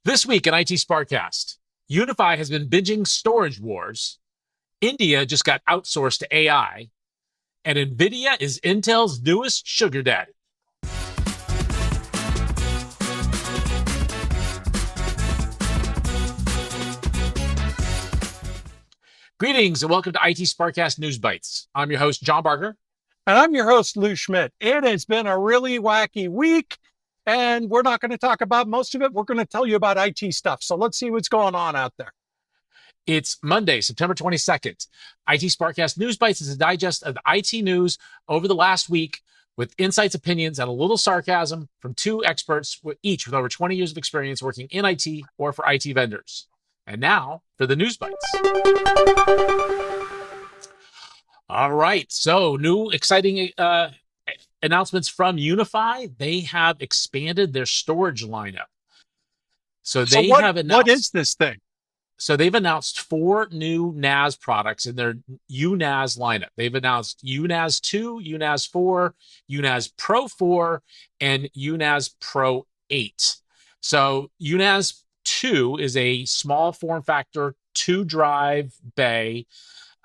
This week in IT SPARC Cast, UniFi has been binging storage wars. India just got outsourced to AI. And Nvidia is Intel's newest sugar daddy. Greetings and welcome to IT SPARC Cast News Bytes. I'm your host, John Barker. And I'm your host, Lou Schmidt. It has been a really wacky week, and we're not going to talk about most of it. We're going to tell you about IT stuff. So let's see what's going on out there. It's Monday, September 22nd. IT SPARC Cast News Bytes is a digest of the IT news over the last week with insights, opinions, and a little sarcasm from two experts, each with over 20 years of experience working in IT or for IT vendors. And now for the News Bytes. All right, so new exciting announcements from UniFi. They have expanded their storage lineup. What is this thing? So they've announced 4 new NAS products in their UNAS lineup. They've announced UNAS 2, UNAS 4, UNAS Pro 4, and UNAS Pro 8. So UNAS 2 is a small form factor, 2-drive bay.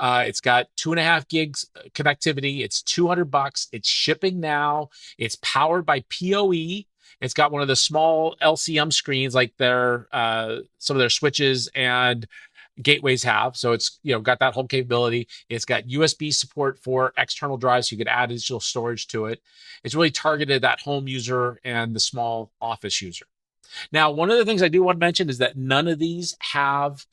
It's got 2.5 gigs connectivity. It's $200. It's shipping now. It's powered by PoE. It's got one of the small LCM screens like their some of their switches and gateways have. So it's got that whole capability. It's got USB support for external drives, so you could add additional storage to it. It's really targeted at that home user and the small office user. Now, one of the things I do want to mention is that none of these have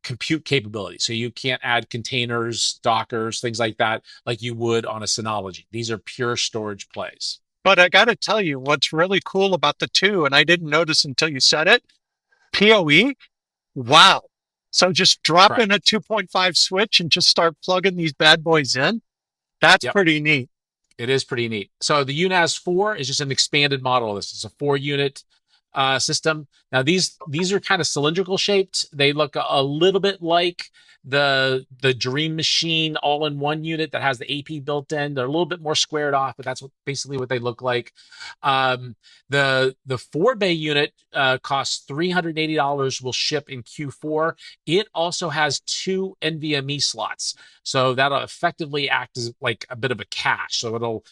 compute capability. So you can't add containers, Dockers, things like that, like you would on a Synology. These are pure storage plays. But I got to tell you, what's really cool about the 2, and I didn't notice until you said it, PoE, wow. So just drop in a 2.5 switch and just start plugging these bad boys in. That's pretty neat. It is pretty neat. So the UNAS 4 is just an expanded model of this. It's a 4-unit system. Now these are kind of cylindrical shaped. They look a little bit like the Dream Machine all-in-one unit that has the AP built in. They're a little bit more squared off, but that's basically what they look like. The 4-bay unit costs $380. Will ship in Q4. It also has 2 NVMe slots, so that'll effectively act as like a bit of a cache. So it'll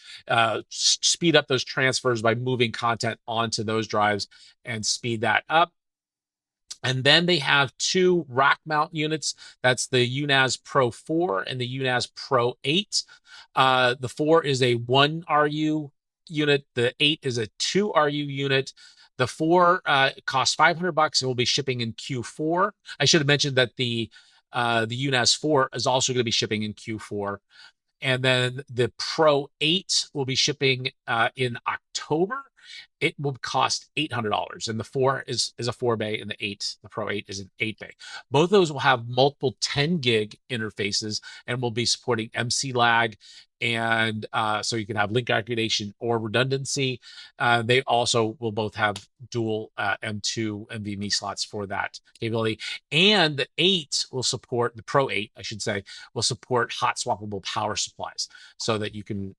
speed up those transfers by moving content onto those drives and speed that up. And then they have 2 rack mount units. That's the UNAS Pro 4 and the UNAS Pro 8. The 4 is a 1 RU unit. The 8 is a 2 RU unit. The 4 costs $500 and will be shipping in Q4. I should have mentioned that the UNAS 4 is also going to be shipping in Q4. And then the Pro 8 will be shipping in October. It will cost $800, and the 4 is a 4-bay, and the Pro 8 is an 8-bay. Both of those will have multiple 10-gig interfaces and will be supporting MC lag, and so you can have link aggregation or redundancy. They also will both have dual M2 NVMe slots for that capability, and the 8 will support, the Pro 8, I should say, will support hot swappable power supplies, so that you can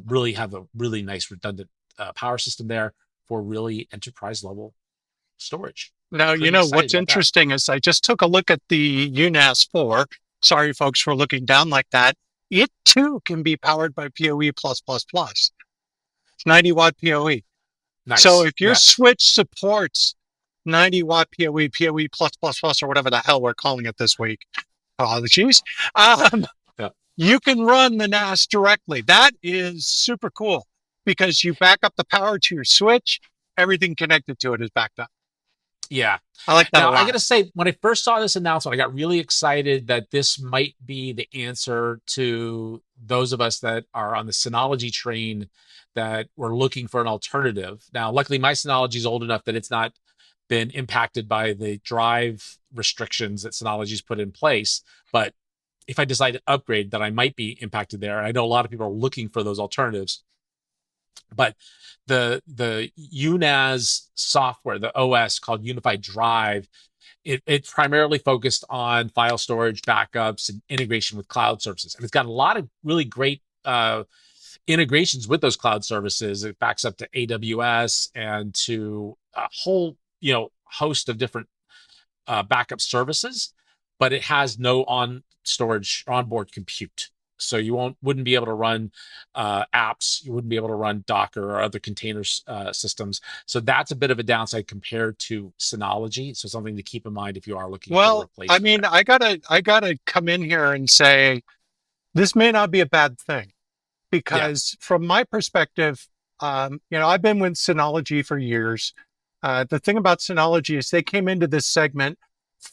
really have a really nice redundant power system there for really enterprise level storage. Now, what's interesting is I just took a look at the UNAS 4. Sorry, folks, for looking down like that. It too can be powered by PoE+++. It's 90-watt PoE. Nice. So if your switch supports 90-watt PoE, PoE+++, or whatever the hell we're calling it this week, apologies, you can run the NAS directly. That is super cool, because you back up the power to your switch, everything connected to it is backed up. Yeah. I like that a lot. I got to say, when I first saw this announcement, I got really excited that this might be the answer to those of us that are on the Synology train that were looking for an alternative. Now, luckily, my Synology is old enough that it's not been impacted by the drive restrictions that Synology's put in place. But if I decide to upgrade, then I might be impacted there. I know a lot of people are looking for those alternatives. But the UNAS software, the OS called UniFi Drive, it's primarily focused on file storage, backups, and integration with cloud services. And it's got a lot of really great integrations with those cloud services. It backs up to AWS and to a whole host of different backup services, but it has no on storage onboard compute. So you wouldn't be able to run apps. You wouldn't be able to run Docker or other container systems. So that's a bit of a downside compared to Synology. So something to keep in mind if you are looking for a Well, I replacement mean, there. I gotta come in here and say this may not be a bad thing Yeah, because from my perspective, I've been with Synology for years. The thing about Synology is they came into this segment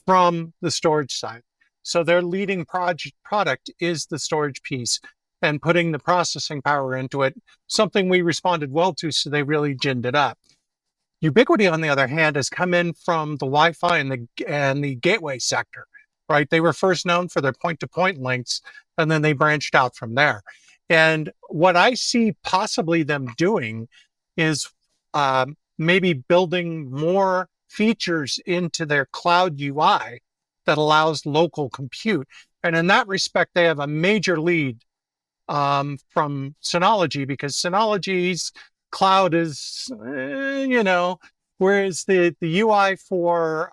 from the storage side. So their leading product is the storage piece and putting the processing power into it, something we responded well to. So they really ginned it up. Ubiquiti, on the other hand, has come in from the Wi-Fi and the gateway sector, right? They were first known for their point-to-point links, and then they branched out from there. And what I see possibly them doing is maybe building more features into their cloud UI that allows local compute. And in that respect, they have a major lead from Synology because Synology's cloud is, whereas the UI for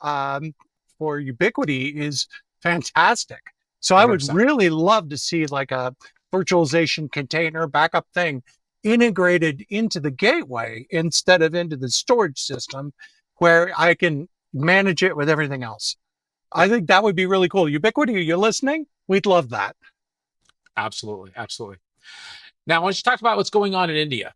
Ubiquiti is fantastic. So I would 100%. really love to see like a virtualization container backup thing integrated into the gateway instead of into the storage system where I can manage it with everything else. Yeah, I think that would be really cool. Ubiquiti, are you listening? We'd love that. absolutely. Absolutely. Now, why don't you talk about what's going on in India?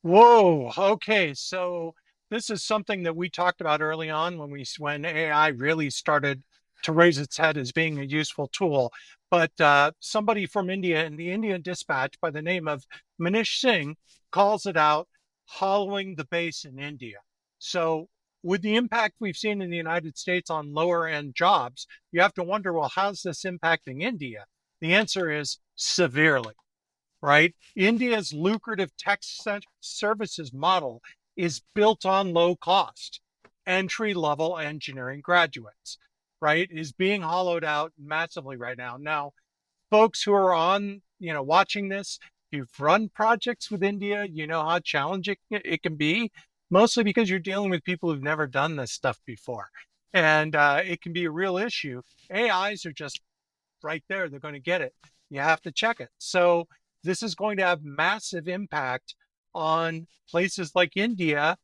Whoa. Okay. So this is something that we talked about early on when AI really started to raise its head as being a useful tool. But somebody from India in the Indian Dispatch by the name of Manish Singh calls it out, hollowing the base in India. So with the impact we've seen in the United States on lower end jobs, you have to wonder, well, how's this impacting India? The answer is severely, right? India's lucrative tech services model is built on low cost, entry level engineering graduates, right? Is being hollowed out massively right now. Now, folks who are watching this, if you've run projects with India, you know how challenging it can be, mostly because you're dealing with people who've never done this stuff before. And it can be a real issue. AIs are just right there. They're going to get it. You have to check it. So this is going to have massive impact on places like India,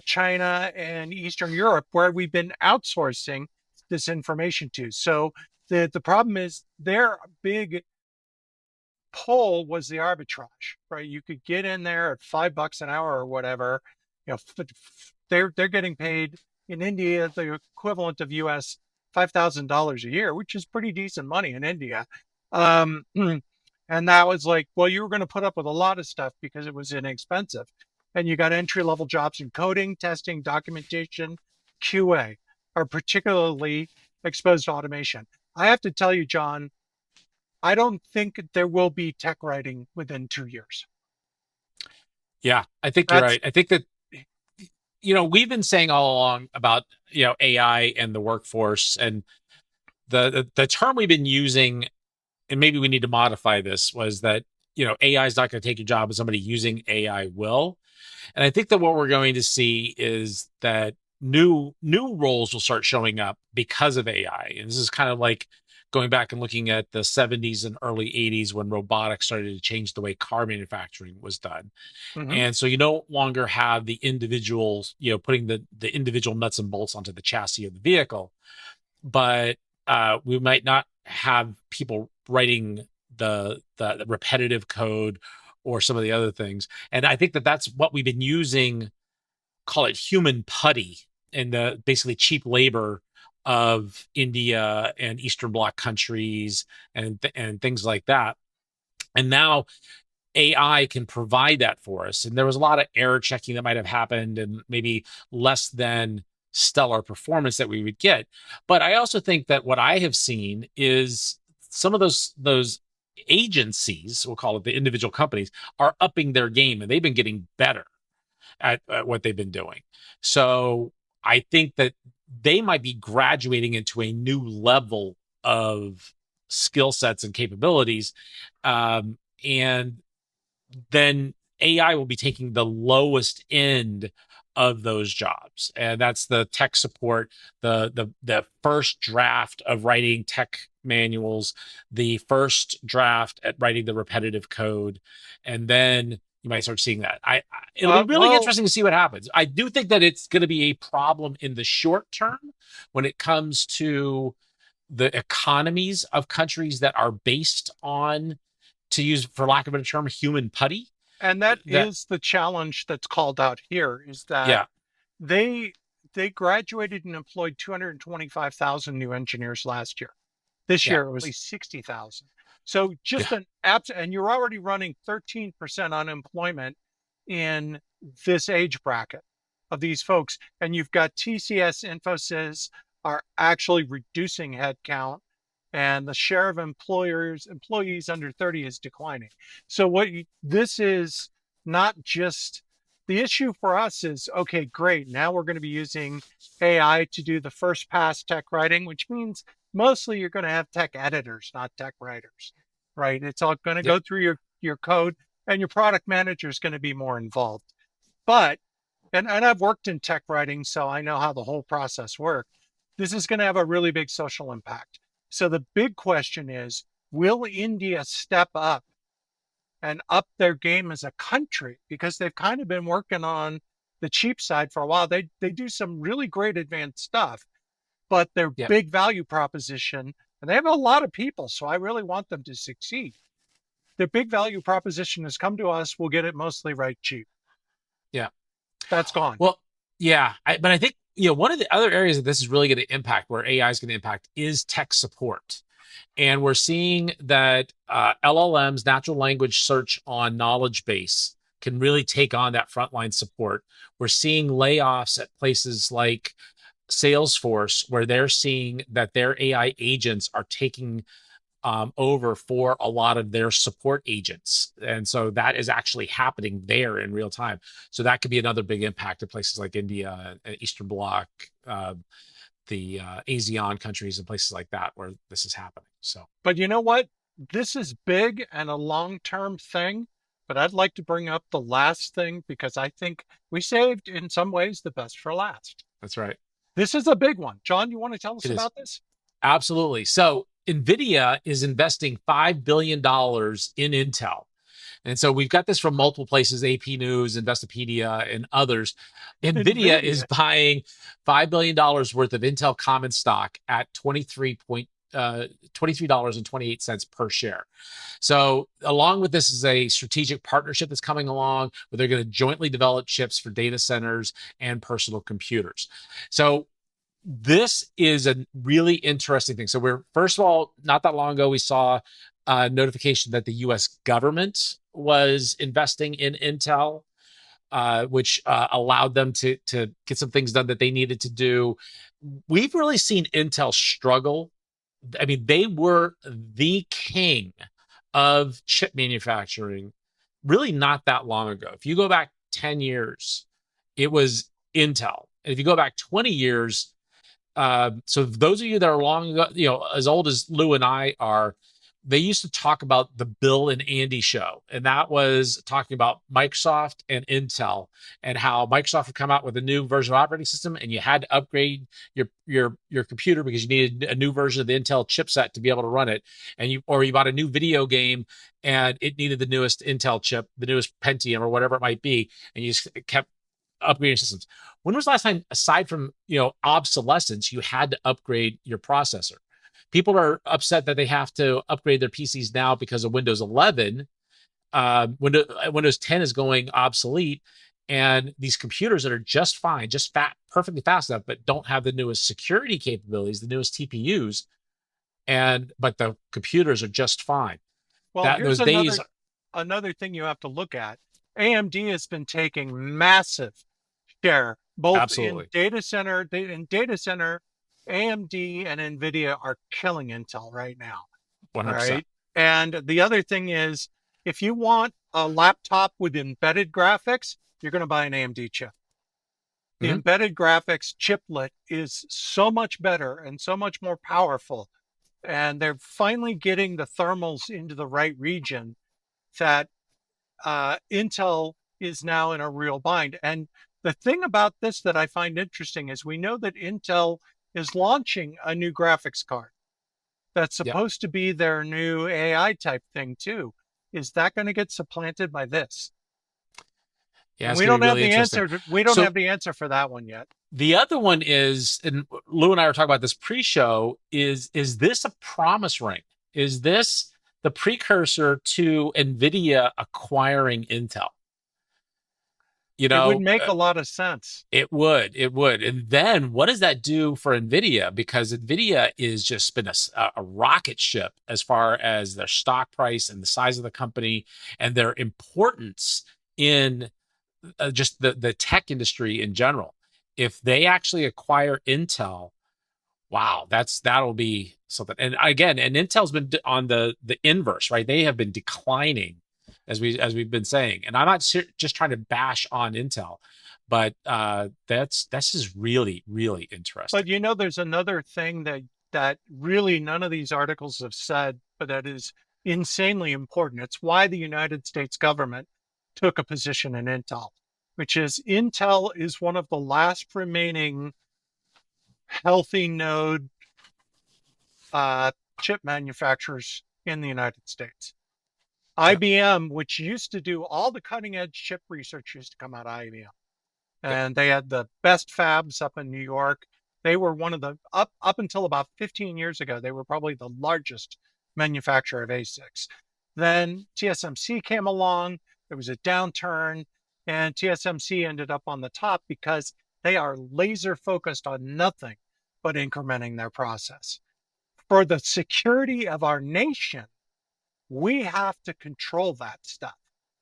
China, and Eastern Europe, where we've been outsourcing this information to. So the problem is their big pull was the arbitrage, right? You could get in there at $5 an hour or whatever. You know, they're getting paid in India the equivalent of US $5,000 a year, which is pretty decent money in India. And that was like, well, you were going to put up with a lot of stuff because it was inexpensive. And you got entry level jobs in coding, testing, documentation, QA are particularly exposed to automation. I have to tell you, John, I don't think there will be tech writing within 2 years. Yeah, I think you're That's right. I think that we've been saying all along about AI and the workforce, and the term we've been using, and maybe we need to modify this, was that AI is not going to take your job, but somebody using AI will. And I think that what we're going to see is that new roles will start showing up because of AI. And this is kind of like going back and looking at the 70s and early 80s when robotics started to change the way car manufacturing was done. mhm. And so you no longer have the individuals, putting the individual nuts and bolts onto the chassis of the vehicle, but we might not have people writing the repetitive code or some of the other things. And I think that that's what we've been using, call it human putty, and the basically cheap labor of India and Eastern Bloc countries and things like that. And now AI can provide that for us. And there was a lot of error checking that might have happened and maybe less than stellar performance that we would get. But I also think that what I have seen is some of those agencies, we'll call it the individual companies, are upping their game and they've been getting better at what they've been doing. So I think that they might be graduating into a new level of skill sets and capabilities. And then AI will be taking the lowest end of those jobs, and that's the tech support, the first draft of writing tech manuals, the first draft at writing the repetitive code, and then you might start seeing that. It'll be really Well, interesting to see what happens. I do think that it's going to be a problem in the short term when it comes to the economies of countries that are based on, to use for lack of a better term, human putty. and that That is the challenge that's called out here is that yeah, they they graduated and employed 225,000 new engineers last year. This yeah, year it was 60,000. So just yeah, an abs, and you're already running 13% unemployment in this age bracket of these folks. And you've got TCS, Infosys are actually reducing headcount, and the share of employees under 30 is declining. So this is not just the issue for us is, okay, great. Now we're going to be using AI to do the first pass tech writing, which means mostly you're going to have tech editors, not tech writers, right? It's all going to yeah, go through your code, and your product manager is going to be more involved. But, and I've worked in tech writing, so I know how the whole process works. This is going to have a really big social impact. So the big question is, will India step up and up their game as a country? Because they've kind of been working on the cheap side for a while. They do some really great advanced stuff, but their yeah, big value proposition, and they have a lot of people, so I really want them to succeed. Their big value proposition is come to us, we'll get it mostly right cheap. yeah. That's gone. Well, yeah, but I think one of the other areas that this is really going to impact, where AI is going to impact, is tech support. And we're seeing that LLMs, natural language search on knowledge base, can really take on that frontline support. We're seeing layoffs at places like Salesforce, where they're seeing that their AI agents are taking over for a lot of their support agents. And so that is actually happening there in real time. So that could be another big impact to places like India, Eastern Bloc, the ASEAN countries, and places like that where this is happening. So, But you know what? This is big and a long-term thing, but I'd like to bring up the last thing because I think we saved in some ways the best for last. that's right. This is a big one. John, you want to tell us It is. about this? Absolutely. So, Nvidia is investing $5 billion in Intel. And so we've got this from multiple places, AP News, Investopedia, and others. Nvidia is Nvidia. buying $5 billion worth of Intel common stock at $23.28 per share. So along with this is a strategic partnership that's coming along where they're going to jointly develop chips for data centers and personal computers. So this is a really interesting thing. So we're, first of all, not that long ago, we saw a notification that the US government was investing in Intel, which allowed them to get some things done that they needed to do. We've really seen Intel struggle. I mean, they were the king of chip manufacturing really not that long ago. If you go back 10 years, it was Intel. And if you go back 20 years, so those of you that are long ago, as old as Lou and I are, they used to talk about the Bill and Andy show, and that was talking about Microsoft and Intel, and how Microsoft would come out with a new version of operating system, and you had to upgrade your computer because you needed a new version of the Intel chipset to be able to run it, and you bought a new video game and it needed the newest Intel chip, the newest Pentium or whatever it might be, and you just kept upgrading systems. When was the last time, aside from obsolescence, you had to upgrade your processor? People are upset that they have to upgrade their PCs now because of Windows 11. Windows 10 is going obsolete, and these computers that are just fine, perfectly fast enough, but don't have the newest security capabilities, the newest TPUs, but the computers are just fine. Well, That here's those days, another thing you have to look at. AMD has been taking massive share both in absolutely, data center. AMD and Nvidia are killing Intel right now. All 100%. right. And the other thing is, if you want a laptop with embedded graphics, you're going to buy an AMD chip. The Mm-hmm. embedded graphics chiplet is so much better and so much more powerful. And they're finally getting the thermals into the right region that Intel is now in a real bind. And the thing about this that I find interesting is we know that Intel is launching a new graphics card that's Yeah. supposed to be their new AI type thing too. Is that going to get supplanted by this? Yeah, And it's we going to don't be have really the interesting. answer. We don't So have the answer for that one yet. the other one is, and Lou and I were talking about this pre-show, is this a promise ring? Is this the precursor to Nvidia acquiring Intel? You It would know, make a lot of sense. it would. And then what does that do for Nvidia? Because Nvidia is just been a rocket ship as far as their stock price and the size of the company and their importance in just the tech industry in general. If they actually acquire Intel, wow, that'll be something. And again, and Intel's been on the inverse, right? They have been declining as we've been saying. And I'm not just trying to bash on Intel, but that's just really really interesting. But you know, there's another thing that really none of these articles have said, but that is insanely important. It's why the United States government took a position in Intel, which is Intel is one of the last remaining healthy node uh, chip manufacturers in the United States. Yeah, IBM, which used to do all the cutting edge chip research, used to come out of IBM. yeah, And they had the best fabs up in New York. They were one of the up until about 15 years ago, they were probably the largest manufacturer of ASICs. Then TSMC came along, there was a downturn, and TSMC ended up on the top because they are laser focused on nothing but incrementing their process. For the security of our nation, we have to control that stuff.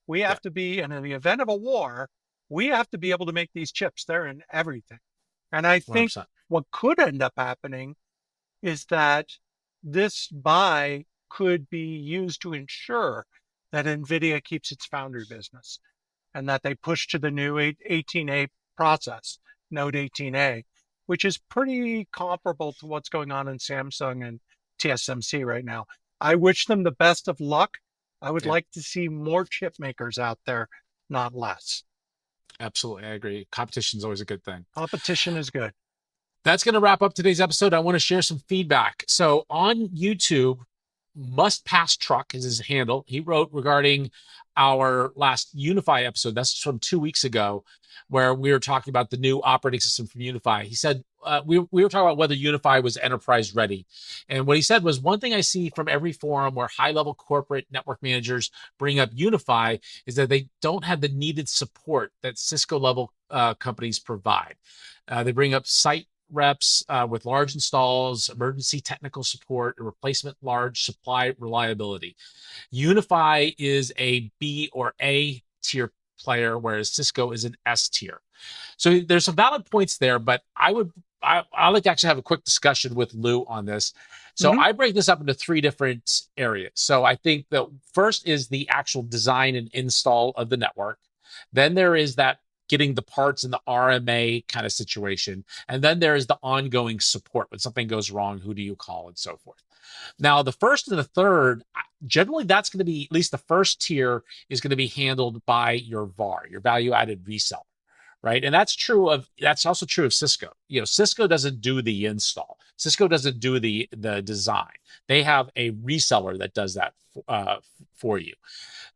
We yeah, have to be, and in the event of a war, we have to be able to make these chips. They're in everything. And I think 100%. what could end up happening is that this buy could be used to ensure that NVIDIA keeps its foundry business and that they push to the new 18A process, Node 18A, which is pretty comparable to what's going on in Samsung and TSMC right now. I wish them the best of luck. I would Yeah, like to see more chip makers out there, not less. absolutely. I agree. Competition is always a good thing. Competition is good. That's going to wrap up today's episode. I want to share some feedback. So on YouTube, Must Pass Truck is his handle. He wrote regarding our last UniFi episode. That's from 2 weeks ago, where we were talking about the new operating system from UniFi. He said, we were talking about whether UniFi was enterprise ready. And what he said was, one thing I see from every forum where high level corporate network managers bring up UniFi is that they don't have the needed support that Cisco level companies provide. They bring up site reps with large installs, emergency technical support, and replacement large supply reliability. UniFi is a B or A tier player, whereas Cisco is an S tier. So there's some valid points there, but I'd like to actually have a quick discussion with Lou on this. So Mm-hmm. I break this up into three different areas. So I think that first is the actual design and install of the network. Then there is that getting the parts in the RMA kind of situation. And then there is the ongoing support. When something goes wrong, who do you call and so forth. Now, the first and the third, generally that's going to be, at least the first tier is going to be handled by your VAR, your value added reseller. Right. And that's also true of Cisco. Cisco doesn't do the install. Cisco doesn't do the design. They have a reseller that does that for you.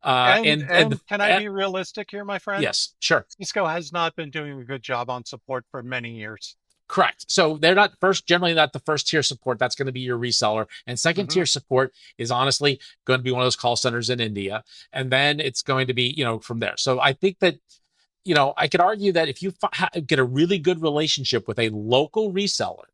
And can I be realistic here, my friend? Yes, sure. Cisco has not been doing a good job on support for many years. Correct. So they're not generally not the first tier support. That's going to be your reseller. And second Mm-hmm. tier support is honestly going to be one of those call centers in India. And then it's going to be, from there. So I think that, I could argue that if you get a really good relationship with a local reseller,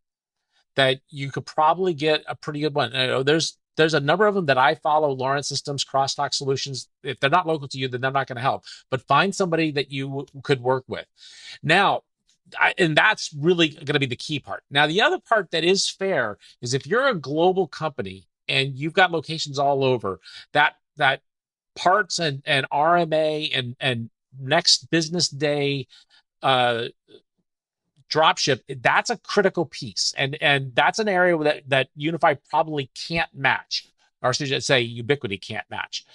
that you could probably get a pretty good one. There's a number of them that I follow, Lawrence Systems, Crosstalk Solutions. If they're not local to you, then they're not going to help. But find somebody that you could work with. Now, and that's really going to be the key part. Now, the other part that is fair is if you're a global company and you've got locations all over, that parts and RMA and next business day dropship, that's a critical piece, and that's an area that UniFi probably can't match, or should I say Ubiquiti can't match.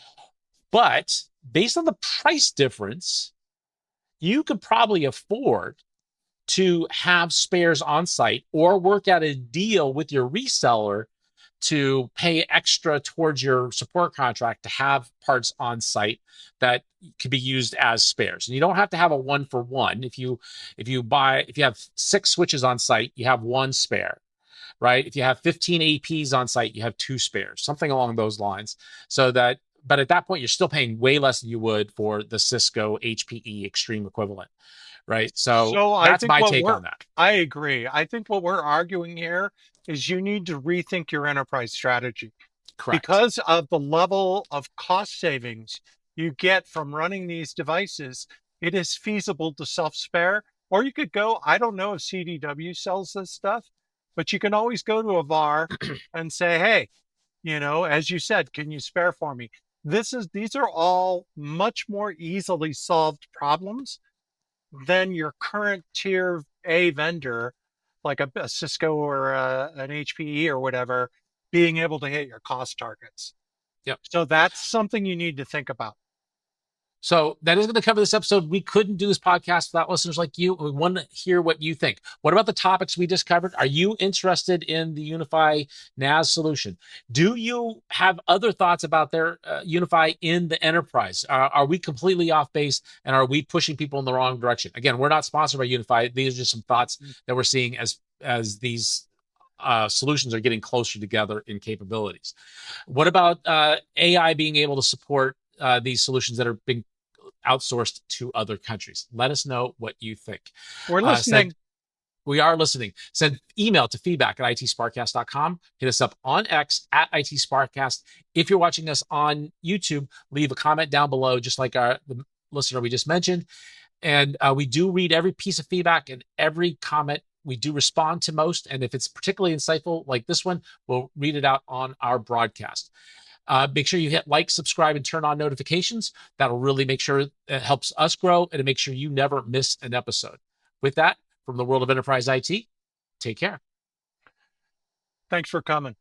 But based on the price difference, you could probably afford to have spares on site or work out a deal with your reseller to pay extra towards your support contract to have parts on site that could be used as spares. And you don't have to have a one for one. If you have 6 switches on site, you have 1 spare, right? If you have 15 APs on site, you have 2 spares, something along those lines. So that, but at that point, you're still paying way less than you would for the Cisco HPE Extreme equivalent, right? So So I that's think my what take we're, on that. I agree. I think what we're arguing here is you need to rethink your enterprise strategy Correct. because of the level of cost savings you get from running these devices. It is feasible to self-spare, or you could go, I don't know if CDW sells this stuff, but you can always go to a VAR and say, hey, as you said, can you spare for me? These are all much more easily solved problems than your current tier A vendor, like a Cisco or an HPE or whatever, being able to hit your cost targets. Yep. So that's something you need to think about. So that is going to cover this episode. We couldn't do this podcast without listeners like you. We want to hear what you think. What about the topics we just covered? Are you interested in the UniFi NAS solution? Do you have other thoughts about their UniFi in the enterprise? Are we completely off base, and are we pushing people in the wrong direction? Again, we're not sponsored by UniFi. These are just some thoughts that we're seeing as these solutions are getting closer together in capabilities. What about AI being able to support these solutions that are being outsourced to other countries? Let us know what you think. We're listening. We are listening. Send email to feedback@itsparkcast.com. Hit us up on X at @itsparkcast. If you're watching us on YouTube, leave a comment down below, just like the listener we just mentioned. And we do read every piece of feedback and every comment. We do respond to most. And if it's particularly insightful, like this one, we'll read it out on our broadcast. Make sure you hit like, subscribe, and turn on notifications. That'll really make sure it helps us grow and to make sure you never miss an episode. With that, from the world of enterprise IT, take care. Thanks for coming.